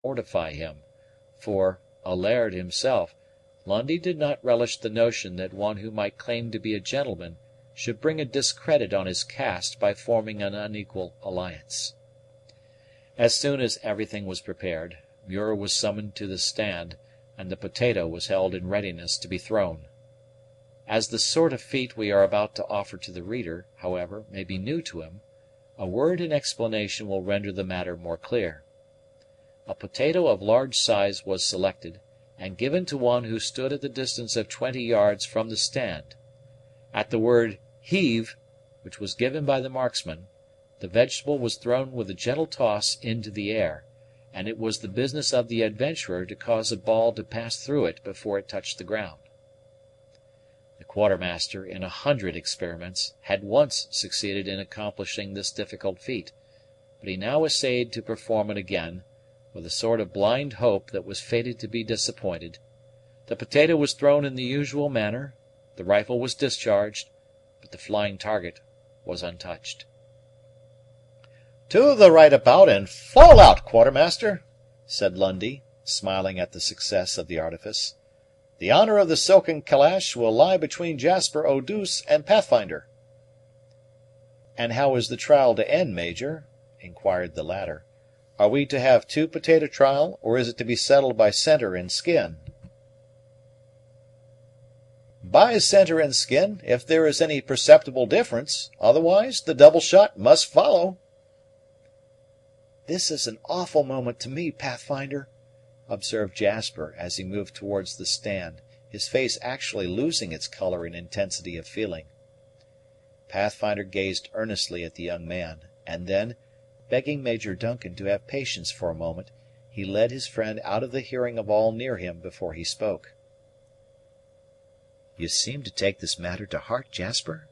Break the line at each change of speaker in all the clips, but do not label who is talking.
mortify him, for, a laird himself, Lundie did not relish the notion that one who might claim to be a gentleman should bring a discredit on his caste by forming an unequal alliance. As soon as everything was prepared, Muir was summoned to the stand, and the potato was held in readiness to be thrown. As the sort of feat we are about to offer to the reader, however, may be new to him, a word in explanation will render the matter more clear. A potato of large size was selected, and given to one who stood at the distance of 20 yards from the stand. At the word "heave," which was given by the marksman, the vegetable was thrown with a gentle toss into the air, and it was the business of the adventurer to cause a ball to pass through it before it touched the ground. The Quartermaster, in 100 experiments, had once succeeded in accomplishing this difficult feat, but he now essayed to perform it again, with a sort of blind hope that was fated to be disappointed. The potato was thrown in the usual manner, the rifle was discharged, but the flying target was untouched.
"To the right about, and fall out, Quartermaster," said Lundie, smiling at the success of the artifice. "The honor of the silken calash will lie between Jasper Eau douce and Pathfinder." "And how is the trial to end, Major?" inquired the latter. "Are we to have 2 potato trial, or is it to be settled by centre and skin?" "By centre and skin, if there is any perceptible difference; otherwise, the double shot must follow."
"This is an awful moment to me, Pathfinder," observed Jasper, as he moved towards the stand, his face actually losing its color and intensity of feeling. Pathfinder gazed earnestly at the young man, and then, begging Major Duncan to have patience for a moment, he led his friend out of the hearing of all near him before he spoke. "You seem to take this matter to heart, Jasper,"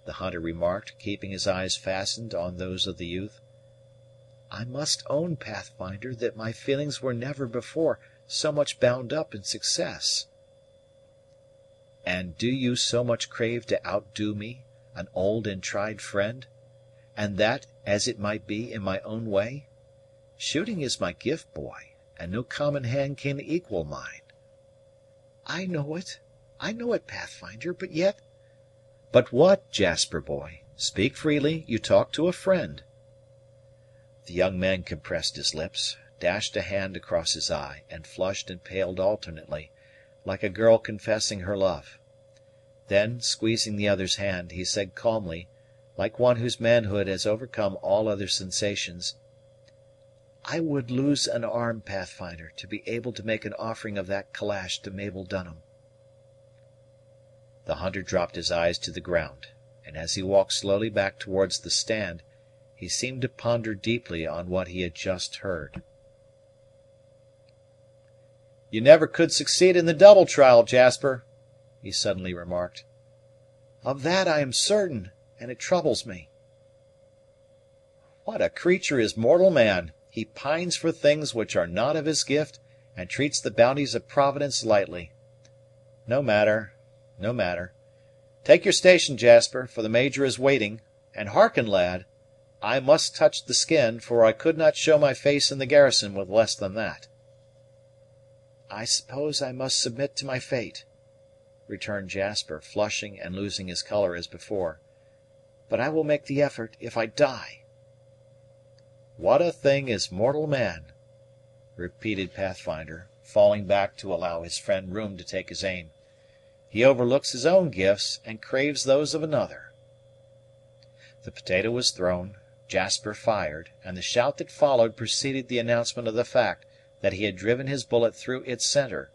the hunter remarked, keeping his eyes fastened on those of the youth. "I must own, Pathfinder, that my feelings were never before so much bound up in success." "And do you so much crave to outdo me, an old and tried friend? And that, as it might be, in my own way? Shooting is my gift, boy, and no common hand can equal mine." I know it, Pathfinder, but yet—" "But what, Jasper, boy? Speak freely, you talk to a friend." The young man compressed his lips, dashed a hand across his eye, and flushed and paled alternately, like a girl confessing her love. Then, squeezing the other's hand, he said calmly, like one whose manhood has overcome all other sensations, "I would lose an arm, Pathfinder, to be able to make an offering of that calash to Mabel Dunham." The hunter dropped his eyes to the ground, and as he walked slowly back towards the stand, he seemed to ponder deeply on what he had just heard. "You never could succeed in the double trial, Jasper," he suddenly remarked. "Of that I am certain, and it troubles me."
"What a creature is mortal man! He pines for things which are not of his gift, and treats the bounties of Providence lightly. No matter, no matter. Take your station, Jasper, for the Major is waiting; and hearken, lad, I must touch the skin, for I could not show my face in the garrison with less than that."
"I suppose I must submit to my fate," returned Jasper, flushing and losing his color as before; "but I will make the effort, if I die."
"What a thing is mortal man!" repeated Pathfinder, falling back to allow his friend room to take his aim. "He overlooks his own gifts, and craves those of another." The potato was thrown, Jasper fired, and the shout that followed preceded the announcement of the fact that he had driven his bullet through its centre,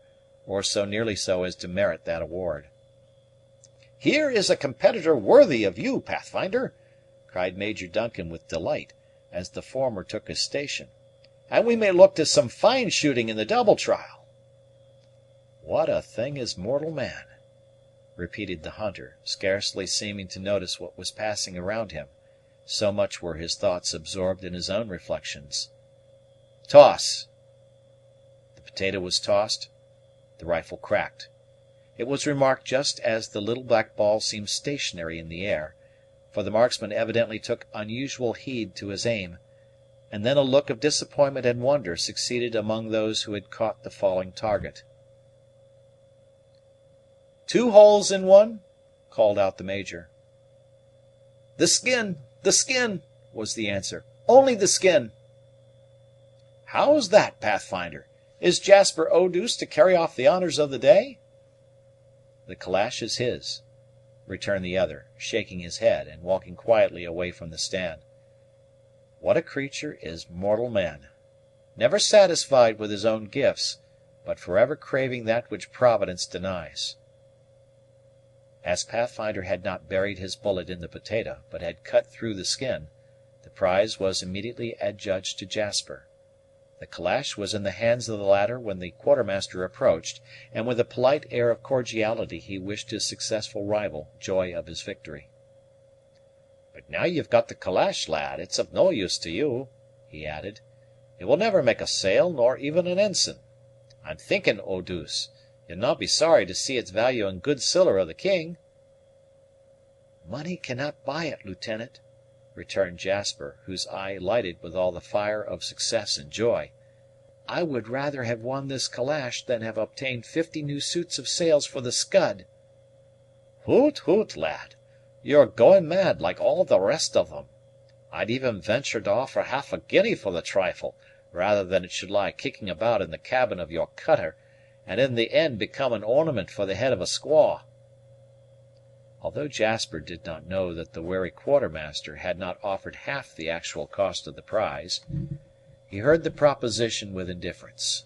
or so nearly so as to merit that award.
"Here is a competitor worthy of you, Pathfinder," cried Major Duncan with delight, as the former took his station, "and we may look to some fine shooting in the double trial."
"What a thing is mortal man!" repeated the hunter, scarcely seeming to notice what was passing around him, so much were his thoughts absorbed in his own reflections. "Toss!" The potato was tossed, the rifle cracked. It was remarked just as the little black ball seemed stationary in the air, for the marksman evidently took unusual heed to his aim, and then a look of disappointment and wonder succeeded among those who had caught the falling target. "Two holes in one?" called out the Major. "The skin! The skin!" was the answer. "Only the skin!" "How's that, Pathfinder? Is Jasper Eau douce to carry off the honors of the day?" "The calash is his," returned the other, shaking his head, and walking quietly away from the stand. What a creature is mortal man! Never satisfied with his own gifts, but forever craving that which Providence denies. As Pathfinder had not buried his bullet in the potato, but had cut through the skin, the prize was immediately adjudged to Jasper. The calash was in the hands of the latter when the Quartermaster approached, and with a polite air of cordiality he wished his successful rival joy of his victory. "But now you've got the calash, lad, it's of no use to you," he added. "It will never make a sail, nor even an ensign. I'm thinking, Eau douce, you'll not be sorry to see its value in good siller of the king." "Money cannot buy it, Lieutenant," returned Jasper, whose eye lighted with all the fire of success and joy. "I would rather have won this calash than have obtained 50 new suits of sails for the Scud." "Hoot, hoot, lad! You're going mad, like all the rest of them. I'd even venture to offer half a guinea for the trifle, rather than it should lie kicking about in the cabin of your cutter, and in the end become an ornament for the head of a squaw." Although Jasper did not know that the wary Quartermaster had not offered half the actual cost of the prize, he heard the proposition with indifference.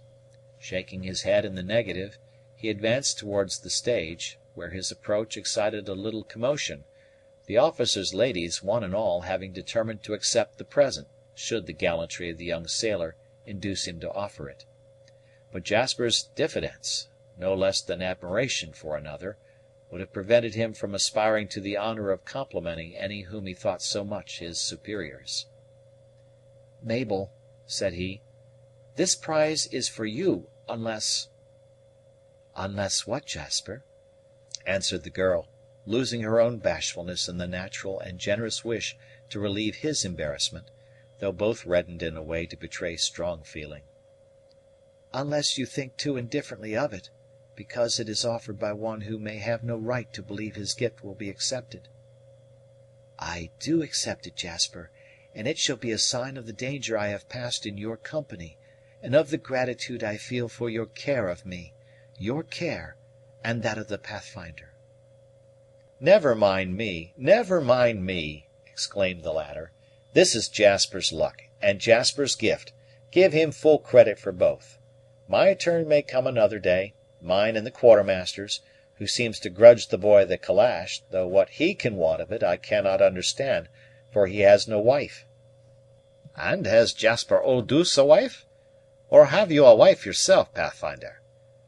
Shaking his head in the negative, he advanced towards the stage, where his approach excited a little commotion, the officers' ladies, one and all, having determined to accept the present, should the gallantry of the young sailor induce him to offer it. But Jasper's diffidence, no less than admiration for another, would have prevented him from aspiring to the honor of complimenting any whom he thought so much his superiors. "Mabel," said he, "this prize is for you, unless—" "Unless what, Jasper?" answered the girl, losing her own bashfulness in the natural and generous wish to relieve his embarrassment, though both reddened in a way to betray strong feeling. "Unless you think too indifferently of it, because it is offered by one who may have no right to believe his gift will be accepted." "I do accept it, Jasper, and it shall be a sign of the danger I have passed in your company, and of the gratitude I feel for your care of me, your care, and that of the Pathfinder." Never mind me, never mind me!" exclaimed the latter. "This is Jasper's luck, and Jasper's gift. Give him full credit for both. My turn may come another day, mine and the Quartermaster's, who seems to grudge the boy the calash, though what he can want of it I cannot understand, for he has no wife." "And has Jasper Eau douce a wife? Or have you a wife yourself, Pathfinder?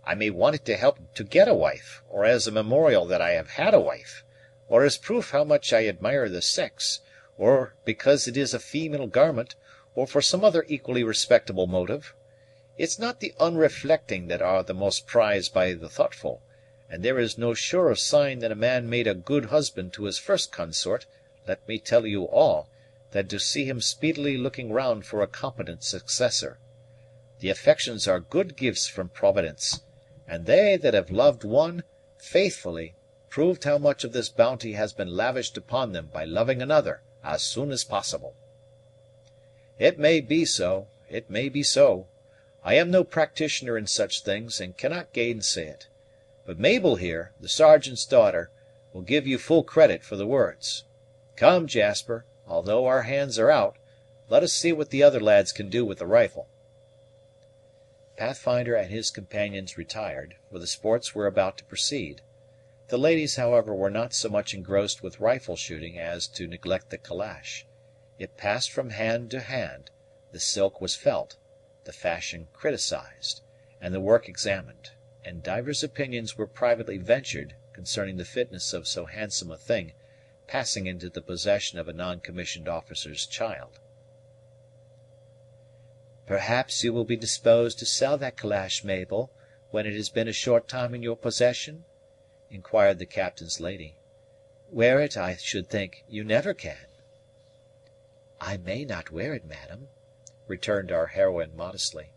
I may want it to help to get a wife, or as a memorial that I have had a wife, or as proof how much I admire the sex, or because it is a female garment, or for some other equally respectable motive. It's not the unreflecting that are the most prized by the thoughtful, and there is no surer sign that a man made a good husband to his first consort, let me tell you all, than to see him speedily looking round for a competent successor. The affections are good gifts from Providence, and they that have loved one faithfully proved how much of this bounty has been lavished upon them by loving another as soon as possible." "It may be so, it may be so. I am no practitioner in such things, and cannot gainsay it. But Mabel here, the Sergeant's daughter, will give you full credit for the words. Come, Jasper, although our hands are out, let us see what the other lads can do with the rifle." Pathfinder and his companions retired, for the sports were about to proceed. The ladies, however, were not so much engrossed with rifle shooting as to neglect the calash. It passed from hand to hand, the silk was felt, the fashion criticised, and the work examined, and divers opinions were privately ventured concerning the fitness of so handsome a thing passing into the possession of a non-commissioned officer's child. "Perhaps you will be disposed to sell that calash, Mabel, when it has been a short time in your possession?" inquired the captain's lady. "Wear it, I should think, you never can." "I may not wear it, madam," returned our heroine modestly.